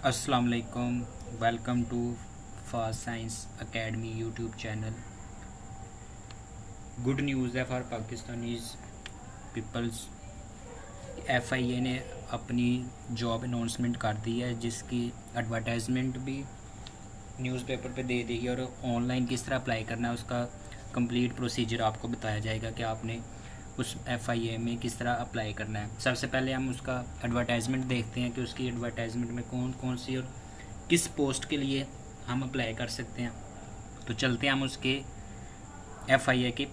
अस्सलाम वालेकुम। Welcome to Fast Science Academy YouTube channel. Good news है फॉर पाकिस्तानीज पीपल्स। FIA ने अपनी जॉब अनाउंसमेंट कर दी है, जिसकी एडवर्टाइजमेंट भी न्यूज़पेपर पे दे दी है और ऑनलाइन किस तरह अप्लाई करना है उसका कंप्लीट प्रोसीजर आपको बताया जाएगा कि आपने उस FIA में किस तरह अप्लाई करना है। सबसे पहले हम उसका एडवर्टाइजमेंट देखते हैं कि उसकी एडवर्टाइजमेंट में कौन कौन सी और किस पोस्ट के लिए हम अप्लाई कर सकते हैं। तो चलते हैं हम उसके FIA की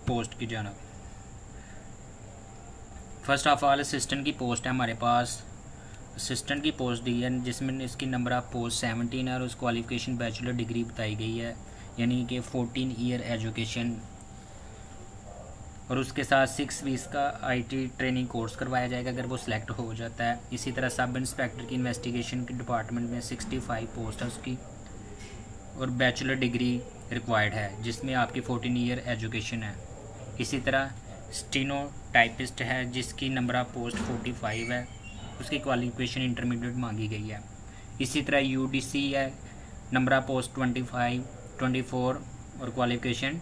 पोस्ट की जानब। फर्स्ट ऑफ ऑल असिस्टेंट की पोस्ट है हमारे पास। असिस्टेंट की पोस्ट दी है जिसमें इसकी नंबर ऑफ पोस्ट 17 है और उस क्वालिफिकेशन बैचलर डिग्री बताई गई है, यानी कि 14 ईयर एजुकेशन, और उसके साथ 6 वीक का IT ट्रेनिंग कोर्स करवाया जाएगा अगर वो सिलेक्ट हो जाता है। इसी तरह सब इंस्पेक्टर की इन्वेस्टिगेशन के डिपार्टमेंट में 65 पोस्ट है उसकी, और बैचलर डिग्री रिक्वायर्ड है जिसमें आपकी 14 ईयर एजुकेशन है। इसी तरह स्टीनो टाइपिस्ट है जिसकी नंबर ऑफ पोस्ट 45 है, उसकी क्वालिफिकेशन इंटरमीडिएट मांगी गई है। इसी तरह UDC है, नंबर ऑफ पोस्ट 25, 24 और qualification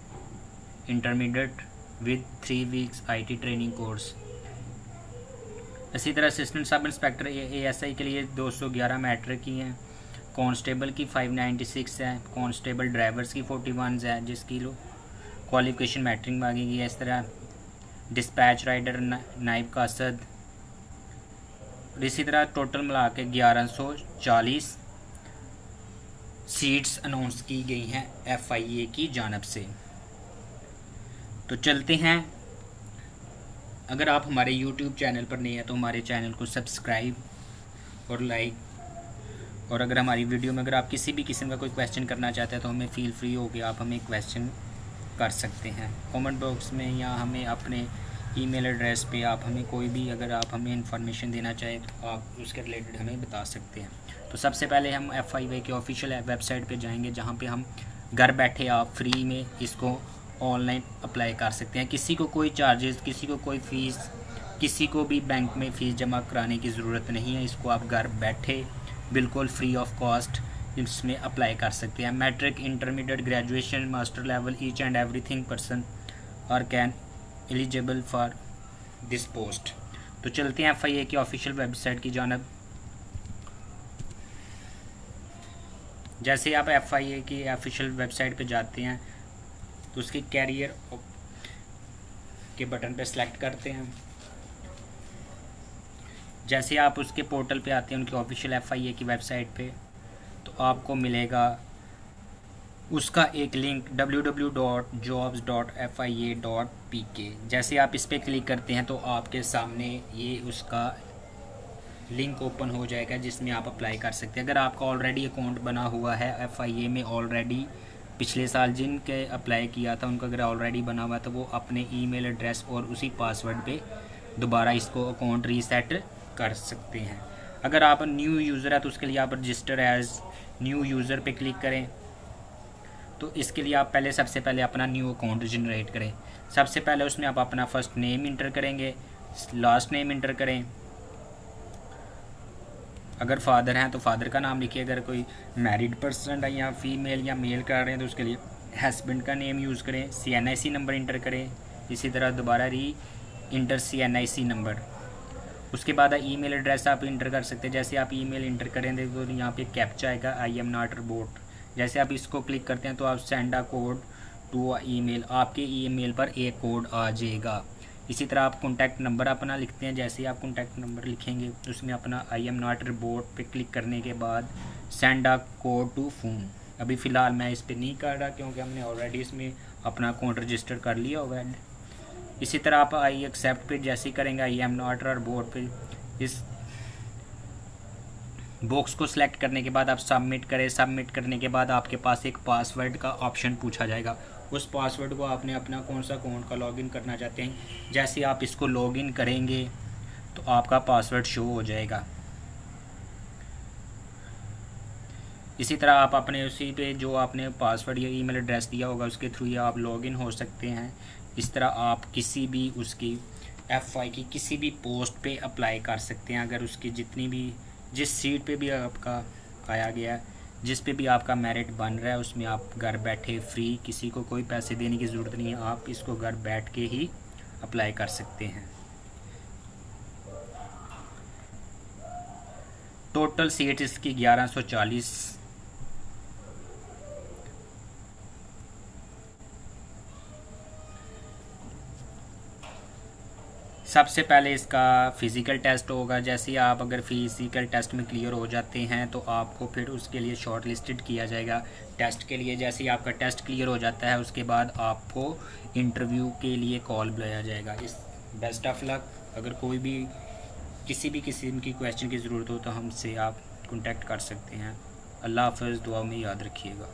intermediate with 3 weeks IT training course. इसी तरह असिस्टेंट सब इंस्पेक्टर ASI के लिए 211 मैट्रिक की हैं, कांस्टेबल की 596 है, कांस्टेबल ड्राइवर्स की 41 है जिसकी क्वालिफिकेशन मैट्रिक मांगी गई है। इस तरह डिस्पैच राइडर, नाइब कासद, और इसी तरह टोटल मिला के 1140 सीट्स अनाउंस की गई हैं FIA की जानब से। तो चलते हैं, अगर आप हमारे YouTube चैनल पर नए हैं तो हमारे चैनल को सब्सक्राइब और लाइक, और अगर हमारी वीडियो में अगर आप किसी भी किस्म का कोई क्वेश्चन करना चाहते हैं तो हमें फील फ्री हो के आप हमें क्वेश्चन कर सकते हैं कमेंट बॉक्स में, या हमें अपने ईमेल एड्रेस पे आप हमें कोई भी अगर आप हमें इन्फॉर्मेशन देना चाहें तो आप उसके रिलेटेड हमें बता सकते हैं। तो सबसे पहले हम FIA के ऑफिशियल वेबसाइट पे जाएंगे जहाँ पे हम घर बैठे आप फ्री में इसको ऑनलाइन अप्लाई कर सकते हैं। किसी को कोई चार्जेस, किसी को कोई फ़ीस, किसी को भी बैंक में फ़ीस जमा कराने की ज़रूरत नहीं है। इसको आप घर बैठे बिल्कुल फ्री ऑफ कॉस्ट इसमें अप्लाई कर सकते हैं। Matric, intermediate, graduation, master level, each and everything person are can eligible for this post. तो चलते हैं FIA की ऑफिशियल वेबसाइट की जानब। जैसे आप FIA की ऑफिशियल वेबसाइट पे जाते हैं तो उसके कैरियर के बटन पे सेलेक्ट करते हैं। जैसे आप उसके पोर्टल पे आते हैं उनकी ऑफिशियल FIA की वेबसाइट पे, तो आपको मिलेगा उसका एक लिंक www.jobs.fia.pk। जैसे आप इस पर क्लिक करते हैं तो आपके सामने ये उसका लिंक ओपन हो जाएगा जिसमें आप अप्लाई कर सकते हैं। अगर आपका ऑलरेडी अकाउंट बना हुआ है FIA में, ऑलरेडी पिछले साल जिनके अप्लाई किया था उनका अगर ऑलरेडी बना हुआ तो वो अपने ईमेल एड्रेस और उसी पासवर्ड पे दोबारा इसको अकाउंट रीसेट कर सकते हैं। अगर आप न्यू यूज़र है तो उसके लिए आप रजिस्टर एज न्यू यूज़र पे क्लिक करें। तो इसके लिए आप सबसे पहले अपना न्यू अकाउंट जनरेट करें। सबसे पहले उसमें आप अपना फर्स्ट नेम इंटर करेंगे, लास्ट नेम इंटर करें। अगर फादर हैं तो फादर का नाम लिखिए, अगर कोई मैरिड पर्सन है या फीमेल या मेल कर रहे हैं तो उसके लिए हस्बैंड का नेम यूज़ करें। CNIC नंबर इंटर करें। इसी तरह दोबारा इंटर CNIC नंबर। उसके बाद ईमेल एड्रेस आप इंटर कर सकते हैं। जैसे आप ईमेल इंटर करेंगे तो यहाँ पे कैप्चा आएगा, I am not robot। जैसे आप इसको क्लिक करते हैं तो आप send a code to email, आपके ईमेल पर एक कोड आ जाएगा। इसी तरह आप कॉन्टैक्ट नंबर अपना लिखते हैं। जैसे आप कॉन्टैक्ट नंबर लिखेंगे उसमें अपना I am not robot पे क्लिक करने के बाद send a code to phone. अभी फ़िलहाल मैं इस पर नहीं कर रहा क्योंकि हमने ऑलरेडी इसमें अपना अकाउंट रजिस्टर कर लिया हुआ है। इसी तरह आप I एक्सेप्ट पे जैसे ही करेंगे I am not robot पे इस बॉक्स को सिलेक्ट करने के बाद आप सबमिट करें। सबमिट करने के बाद आपके पास एक पासवर्ड का ऑप्शन पूछा जाएगा। उस पासवर्ड को आपने अपना कौन सा अकाउंट का लॉगिन करना चाहते हैं, जैसे आप इसको लॉगिन करेंगे तो आपका पासवर्ड शो हो जाएगा। इसी तरह आप अपने उसी पे जो आपने पासवर्ड या ईमेल एड्रेस दिया होगा उसके थ्रू आप लॉगिन हो सकते हैं। इस तरह आप किसी भी उसकी FI की किसी भी पोस्ट पे अप्लाई कर सकते हैं। अगर उसकी जितनी भी जिस सीट पे भी आपका आया गया है, जिस पे भी आपका मेरिट बन रहा है, उसमें आप घर बैठे फ्री, किसी को कोई पैसे देने की ज़रूरत नहीं है, आप इसको घर बैठ के ही अप्लाई कर सकते हैं। टोटल सीट इसकी 1140। सबसे पहले इसका फ़िज़िकल टेस्ट होगा। जैसे ही आप अगर फ़िज़िकल टेस्ट में क्लियर हो जाते हैं तो आपको फिर उसके लिए शॉर्ट लिस्टेड किया जाएगा टेस्ट के लिए। जैसे ही आपका टेस्ट क्लियर हो जाता है उसके बाद आपको इंटरव्यू के लिए कॉल बुलाया जाएगा। इस बेस्ट ऑफ लक। अगर कोई भी किसी भी किस्म की क्वेश्चन की ज़रूरत हो तो हमसे आप कॉन्टेक्ट कर सकते हैं। अल्लाह हाफ़िज़। दुआ में याद रखिएगा।